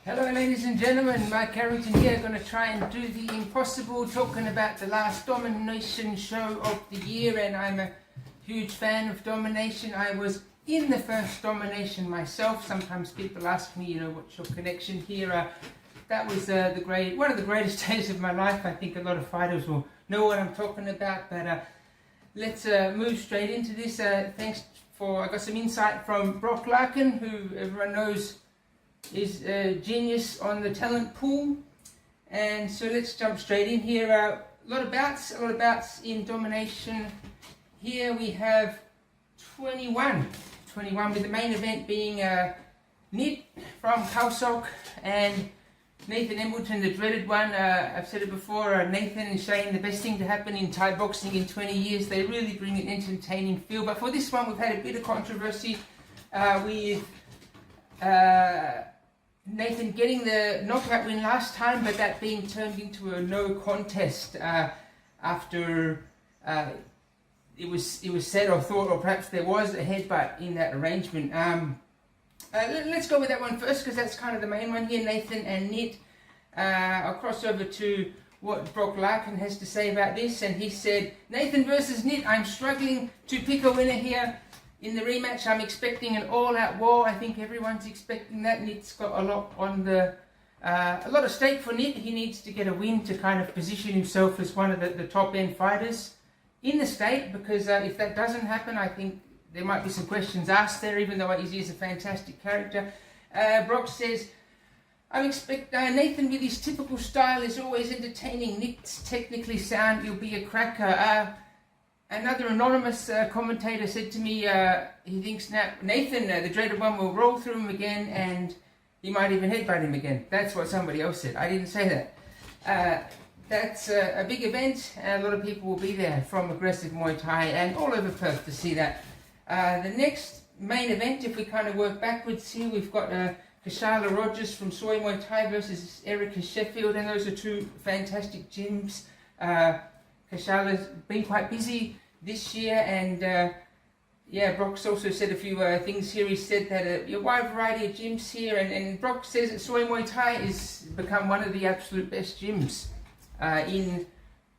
Hello ladies and gentlemen, Mike Carrington here, going to try and do the impossible, talking about the last Domination show of the year, and I'm a huge fan of Domination. I was in the first Domination myself. Sometimes people ask me, what's your connection here? That was one of the greatest days of my life. I think a lot of fighters will know what I'm talking about, but let's move straight into this. I got some insight from Brock Larkin, who everyone knows is a genius on the talent pool, and so let's jump straight in here. A lot of bouts in Domination. Here we have 21 with the main event being Nit from Kausok and Nathan Embleton, the dreaded one. I've said it before, Nathan and Shane, the best thing to happen in Thai boxing in 20 years. They really bring an entertaining feel, but for this one we've had a bit of controversy with Nathan getting the knockout win last time, but that being turned into a no contest after it was said or thought, or perhaps there was a headbutt in that arrangement. Let's go with that one first, because that's kind of the main one here, Nathan and Nit. I'll cross over to what Brock Larkin has to say about this, and he said, Nathan versus Nit, I'm struggling to pick a winner here. In the rematch, I'm expecting an all-out war. I think everyone's expecting that. Nit's got a lot on a lot of stake for Nit. He needs to get a win to kind of position himself as one of the top-end fighters in the state, because if that doesn't happen, I think there might be some questions asked there, even though he is a fantastic character. Brock says, I expect Nathan, with his typical style, is always entertaining. Nit's technically sound. He'll be a cracker. Another anonymous commentator said to me he thinks Nathan, the dreaded one, will roll through him again, and he might even headbutt him again. That's what somebody else said. I didn't say that. That's a big event, and a lot of people will be there from aggressive Muay Thai and all over Perth to see that. The next main event, if we kind of work backwards here, we've got Kashala Rogers from Soy Muay Thai versus Erica Sheffield, and those are two fantastic gyms. Kashala's been quite busy this year, and Brock's also said a few things here. He said that a wide variety of gyms here, and Brock says that Soy Muay Thai has become one of the absolute best gyms in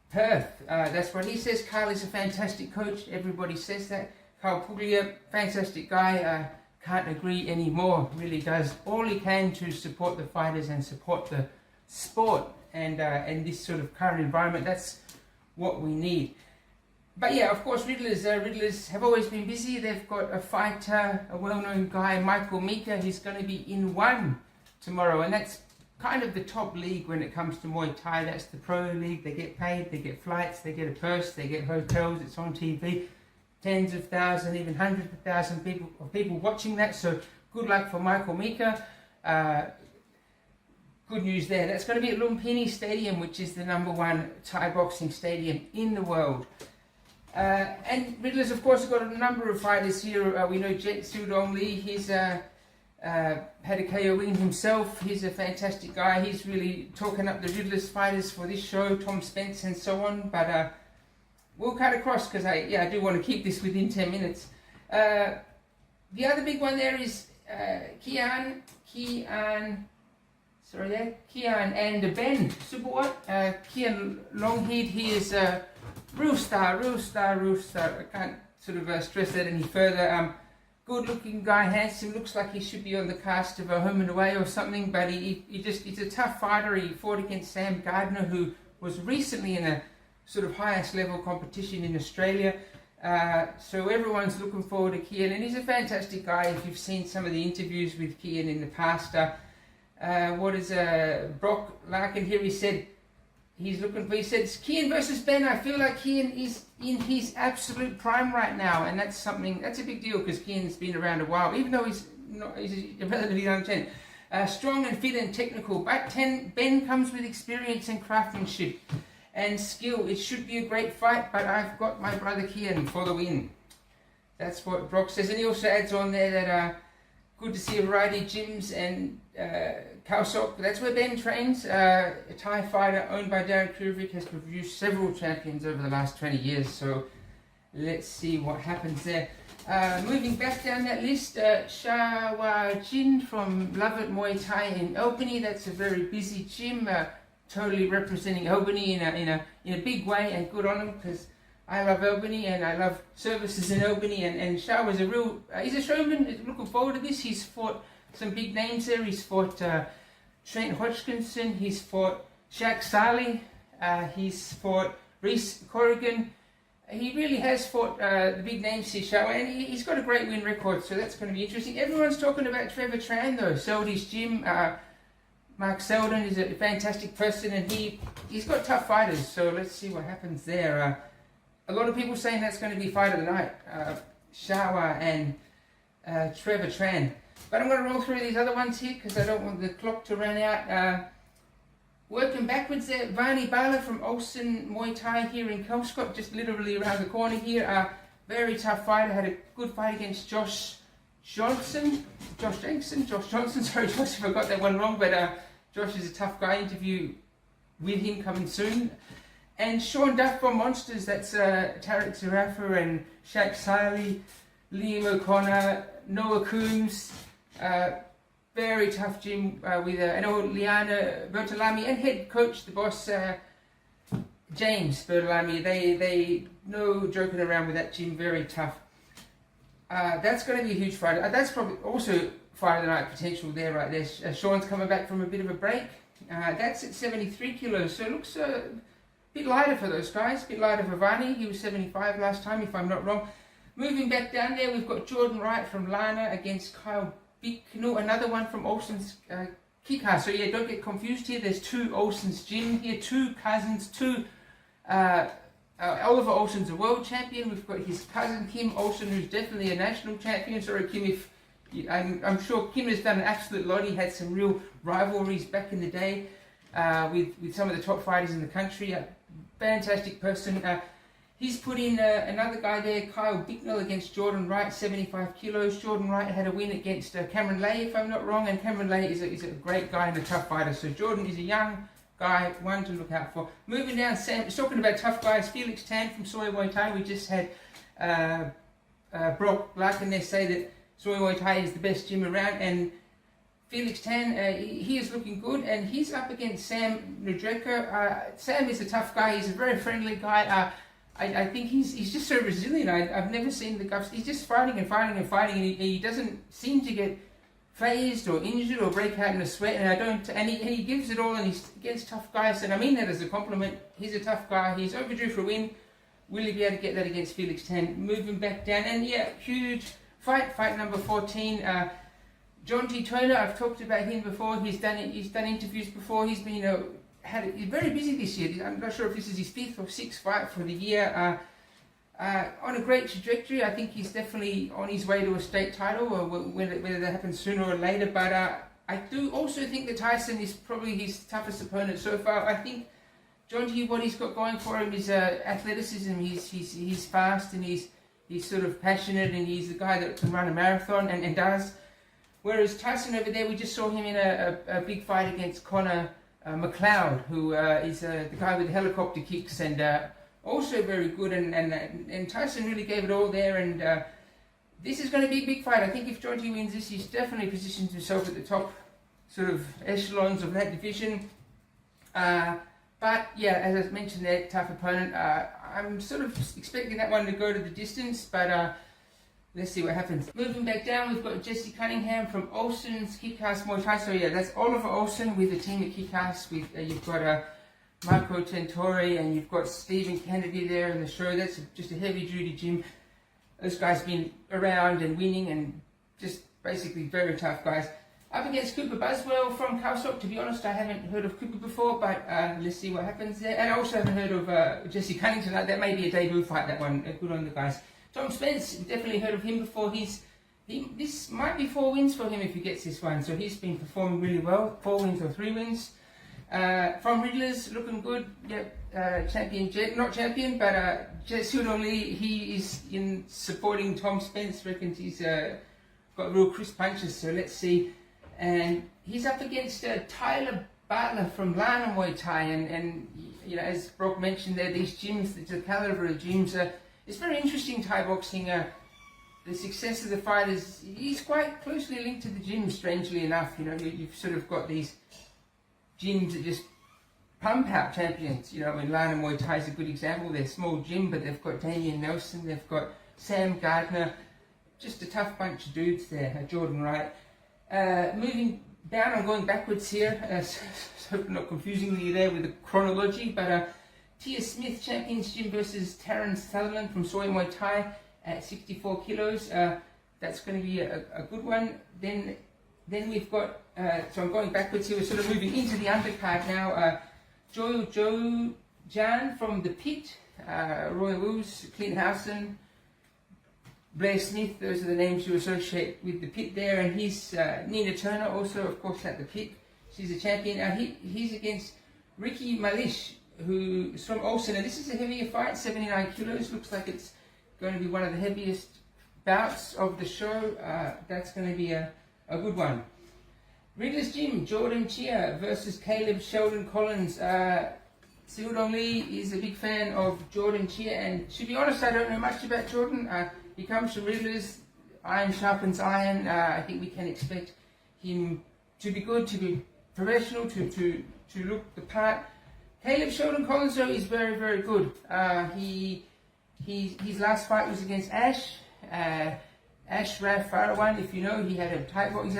Perth. That's what he says. Carl is a fantastic coach. Everybody says that. Carl Puglia, fantastic guy. Can't agree anymore. Really does all he can to support the fighters and support the sport, and this sort of current environment. That's what we need. But yeah, of course, Riddlers have always been busy. They've got a fighter, a well-known guy, Michael Mika. He's going to be in one tomorrow, and that's kind of the top league when it comes to Muay Thai. That's the pro league. They get paid, they get flights, they get a purse, they get hotels. It's on TV. Tens of thousands, even hundreds of thousands of people watching that. So good luck for Michael Mika. Good news there. That's going to be at Lumpini Stadium, which is the #1 Thai boxing stadium in the world. And Riddlers, of course, have got a number of fighters here. We know Jet Sudong Lee. He's had a KO win himself. He's a fantastic guy. He's really talking up the Riddlers fighters for this show, Tom Spence and so on. But we'll cut across, because I do want to keep this within 10 minutes. The other big one there is Kian and Ben Subawat. Kian Longhead, he is a real star. I can't sort of stress that any further. Good looking guy, handsome, looks like he should be on the cast of a Home and Away or something, but he's a tough fighter. He fought against Sam Gardner, who was recently in a sort of highest level competition in Australia. So everyone's looking forward to Kian, and he's a fantastic guy. If you've seen some of the interviews with Kian in the past, Brock Larkin here, he said it's Kian versus Ben. I feel like Kian is in his absolute prime right now, and that's a big deal, because Kian's been around a while, even though he's a relatively young gent. Strong and fit and technical, but Ben comes with experience and craftsmanship and skill. It should be a great fight, but I've got my brother Kian for the win. That's what Brock says, and he also adds on there that good to see a variety of gyms, and Kausok, that's where Ben trains. A Thai fighter owned by Darren Kruvik has produced several champions over the last 20 years. So let's see what happens there. Moving back down that list, Shawa Jin from Love It Muay Thai in Albany. That's a very busy gym, totally representing Albany in a big way, and good on him, because I love Albany and I love services in Albany. And Shawa's a real, he's a showman. Looking forward to this. He's fought some big names there. He's fought Trent Hodgkinson. He's fought Shaq Saleh. He's fought Reese Corrigan. He really has fought the big names here, Shawa, and he's got a great win record, so that's going to be interesting. Everyone's talking about Trevor Tran, though. Seldy's gym. Mark Selden is a fantastic person, and he's got tough fighters, so let's see what happens there. A lot of people saying that's going to be fight of the night, Shawa and Trevor Tran. But I'm going to roll through these other ones here, because I don't want the clock to run out. Working backwards there, Varney Bala from Olsen Muay Thai here in Kelmscott, just literally around the corner here. Very tough fighter, had a good fight against Josh Johnson, sorry Josh, I got that one wrong, but Josh is a tough guy. Interview with him coming soon. And Sean Duff from Monsters, that's Tarek Zarafa and Shaq Saleh, Liam O'Connor, Noah Coombs. Very tough gym with Liana Bertolami and head coach, the boss, James Bertolami. They no joking around with that gym, very tough. That's going to be a huge fight. That's probably also fight of the night potential there, right there. Sean's coming back from a bit of a break. That's at 73 kilos, so it looks a bit lighter for those guys, a bit lighter for Varney. He was 75 last time, if I'm not wrong. Moving back down there, we've got Jordan Wright from Lana against Kyle Bicknell, another one from Olsen's Kickhouse. So yeah, don't get confused here. There's two Olsen's gym here, two cousins, Oliver Olsen's a world champion. We've got his cousin Kim Olsen, who's definitely a national champion. Sorry, Kim, if I'm sure Kim has done an absolute lot. He had some real rivalries back in the day with some of the top fighters in the country. A fantastic person. He's put in another guy there, Kyle Bicknell against Jordan Wright, 75 kilos. Jordan Wright had a win against Cameron Lay, if I'm not wrong, and Cameron Lay is a great guy and a tough fighter. So Jordan is a young guy, one to look out for. Moving down, Sam, talking about tough guys, Felix Tan from Soy Muay Thai. We just had Brock Larkin there say that Soy Muay Thai is the best gym around, and Felix Tan, he is looking good, and he's up against Sam Nudreka. Sam is a tough guy. He's a very friendly guy. I think he's just so resilient. I've never seen the guts. He's just fighting and fighting and fighting, and he doesn't seem to get phased or injured or break out in a sweat. And he gives it all, and he's against tough guys. And I mean that as a compliment. He's a tough guy. He's overdue for a win. Will he be able to get that against Felix Tan? Moving back down, and yeah, huge fight number 14. John T. Turner. I've talked about him before. He's done interviews before. He's been he's very busy this year. I'm not sure if this is his 5th or 6th fight for the year. On a great trajectory. I think he's definitely on his way to a state title, or whether that happens sooner or later. But I do also think that Tyson is probably his toughest opponent so far. I think John T, what he's got going for him is athleticism. He's fast, and he's sort of passionate, and he's the guy that can run a marathon and does. Whereas Tyson over there, we just saw him in a big fight against Connor McLeod, who is the guy with the helicopter kicks, and also very good, and Tyson really gave it all there, and this is going to be a big fight. I think if Georgie wins this, he's definitely positioned himself at the top sort of echelons of that division. But yeah, as I mentioned there, tough opponent. I'm sort of expecting that one to go to the distance, but let's see what happens. Moving back down, we've got Jesse Cunningham from Olsen's Kick-Ass Muay Thai. So yeah, that's Oliver Olsen with the team at Kick-Ass. You've got Marco Tentori, and you've got Stephen Kennedy there in the show. That's just a heavy-duty gym. Those guys been around and winning, and just basically very tough guys. Up against Cooper Buswell from Calsock. To be honest, I haven't heard of Cooper before, but let's see what happens there. And I also haven't heard of Jesse Cunningham. That may be a debut fight, that one. Good on the guys. Tom Spence, definitely heard of him before. This might be 4 wins for him if he gets this one. So he's been performing really well. 4 wins or 3 wins. From Riddlers, looking good. Yep, champion Jet, not champion, but Jet Sudong Lee, he is in supporting Tom Spence. Reckons he's got real crisp punches. So let's see. And he's up against Tyler Bartler from Lana Muay Thai, and you know, as Brock mentioned there, these gyms, the caliber of gyms, it's very interesting Thai boxing. The success of the fight he's quite closely linked to the gym, strangely enough. You know, you've sort of got these gyms that just pump out champions. You know, in Lana Muay Thai is a good example. They're a small gym, but they've got Damian Nelson, they've got Sam Gardner, just a tough bunch of dudes there, Jordan Wright. Moving down, I'm going backwards here, so not confusingly there with the chronology, but Tia Smith Champions Gym versus Terence Sutherland from Soy Muay Thai at 64 kilos. That's going to be a good one. Then we've got, so I'm going backwards here, we're sort of moving into the undercard now. Joe Jan from the Pit, Roy Woos, Clint Howson, Blair Smith, those are the names you associate with the Pit there, and he's Nina Turner also, of course, at the Pit. She's a champion. He's against Ricky Malish, who's from Olsen, and this is a heavier fight, 79 kilos. Looks like it's going to be one of the heaviest bouts of the show. That's going to be a good one. Riddler's Gym, Jordan Chia versus Caleb Sheldon Collins. Siu Dong Lee is a big fan of Jordan Chia, and to be honest, I don't know much about Jordan. He comes from Riddler's, iron sharpens iron. I think we can expect him to be good, to be professional, to look the part. Caleb Sheldon Collins, though, is very, very good. His last fight was against Ash Raf Farawan. If you know, he's had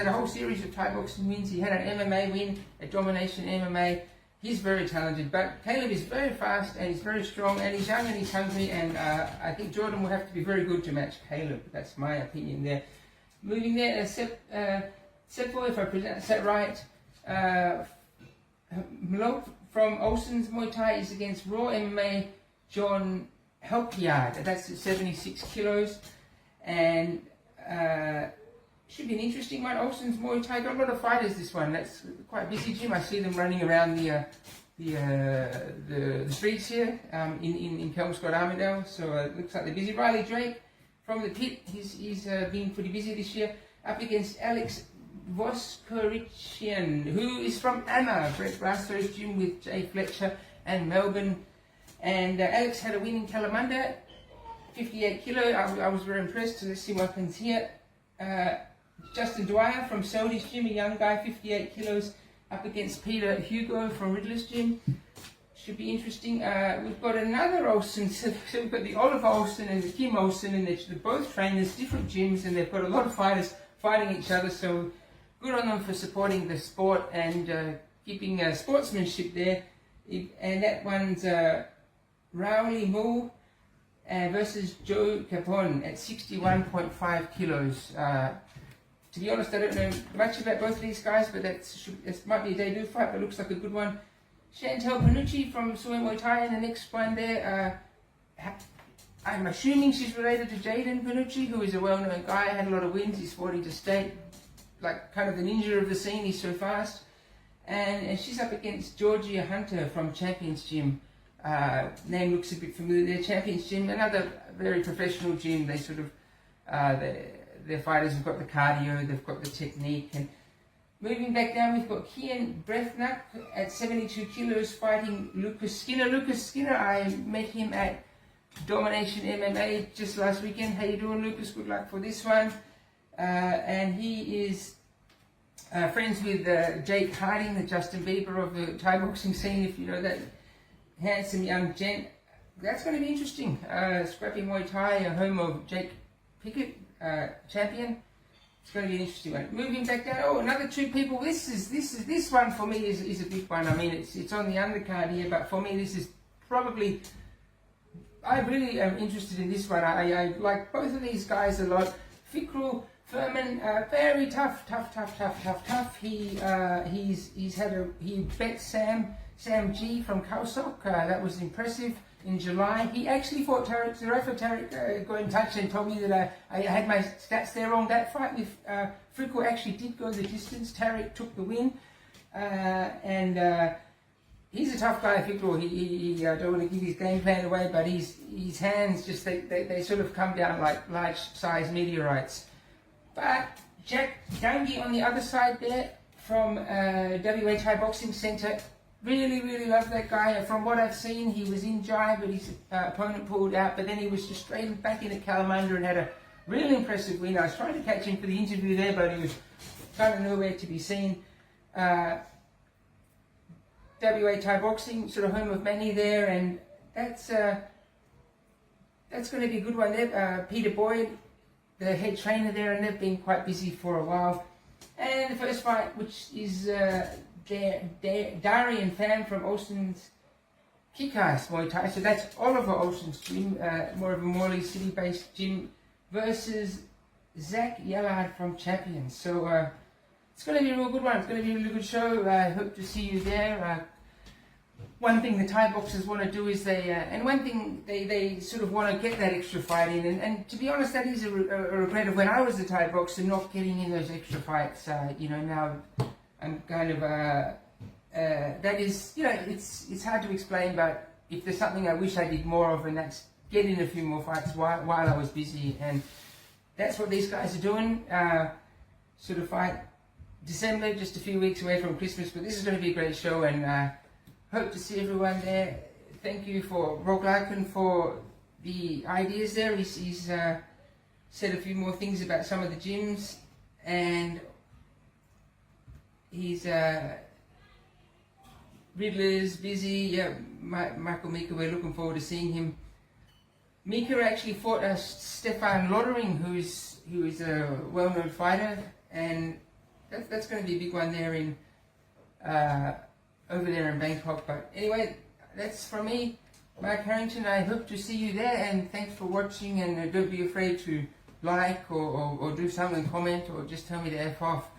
a whole series of Thai boxing wins. He had an MMA win, a Domination MMA. He's very talented, but Caleb is very fast and he's very strong, and he's young and he's hungry, and I think Jordan will have to be very good to match Caleb. That's my opinion there. Moving there, Seppo, if I pronounce that right, Malok from Olsen's Muay Thai is against Raw MMA John Helpiard. That's at 76 kilos, and should be an interesting one. Olsen's Muay Thai got a lot of fighters. This one, that's quite a busy gym. I see them running around the streets here in Kelmscott, Armidale. So it looks like they're busy. Riley Drake from the Pit. He's been pretty busy this year. Up against Alex Voskorichian, who is from AMA, Brett Brasso's gym with Jay Fletcher and Melbourne. And Alex had a win in Kalamunda, 58 kilo. I was very impressed. So let's see what happens here. Justin Dwyer from Saudi's gym, a young guy, 58 kilos, up against Peter Hugo from Riddler's gym. Should be interesting. We've got another Olsen, so we've got the Oliver Olsen and the Kim Olsen, and they're both trainers, different gyms, and they've got a lot of fighters fighting each other, so good on them for supporting the sport and keeping sportsmanship there. And that one's Rowley Moore versus Joe Capone at 61.5 kilos. To be honest, I don't know much about both of these guys, but that might be a debut fight, but looks like a good one. Chantel Panucci from Soy Muay Thai in the next one there. I'm assuming she's related to Jaden Panucci, who is a well-known guy, had a lot of wins. He's fought interstate, like kind of the ninja of the scene. He's so fast. And she's up against Georgia Hunter from Champions Gym. Name looks a bit familiar there. Champions Gym, another very professional gym. They sort of, their fighters have got the cardio, they've got the technique. And moving back down, we've got Kian Brethnuck at 72 kilos fighting Lucas Skinner. Lucas Skinner, I met him at Domination MMA just last weekend. How you doing, Lucas? Good luck for this one. And he is friends with Jake Harding, the Justin Bieber of the Thai boxing scene, if you know that handsome young gent. That's going to be interesting. Scrappy Muay Thai, home of Jake Pickett, champion. It's going to be an interesting one. Moving back down, oh, another two people. This one for me is a big one. I mean, it's on the undercard here, but for me this is probably, I really am interested in this one. I like both of these guys a lot. Fikru Furman, very tough. He bet Sam G from Kausok. That was impressive. In July, he actually fought Tariq. The referee Tariq got in touch and told me that I had my stats there wrong. That fight with Frico actually did go the distance. Tariq took the win, and he's a tough guy, Frico. He don't want to give his game plan away, but his hands just they sort of come down like large-sized meteorites. But Jack Dangi on the other side there from WA Thai Boxing Centre. Really love that guy. From what I've seen, he was in Jai, but his opponent pulled out. But then he was just straight back in at Kalamunda and had a really impressive win. I was trying to catch him for the interview there, but he was kind of nowhere to be seen. WA Thai Boxing, sort of home of many there, and that's going to be a good one there. Peter Boyd, the head trainer there, and they've been quite busy for a while. And the first fight, which is Darian Pham from Olsen's Kick-Ass Muay Thai. So that's Oliver Olsen's gym, more of a Morley City-based gym, versus Zach Yellard from Champions. So it's going to be a real good one. It's going to be a really good show. I hope to see you there. One thing the Thai boxers want to do is they sort of want to get that extra fight in. And to be honest, that is a regret of when I was a Thai boxer not getting in those extra fights. Now I'm kind of, that is, it's hard to explain, but if there's something I wish I did more of, and that's get in a few more fights while I was busy. And that's what these guys are doing. Sort of fight December, just a few weeks away from Christmas, but this is going to be a great show, and hope to see everyone there. Thank you for Rob Larkin for the ideas there. He's said a few more things about some of the gyms, and he's Riddler's busy. Yeah, Michael Mika, we're looking forward to seeing him. Mika actually fought Stefan Lottering, who is a well-known fighter, and that's going to be a big one there in over there in Bangkok. But anyway, that's from me, Mark Harrington. I hope to see you there, and thanks for watching, and don't be afraid to like or do something, comment, or just tell me to F off.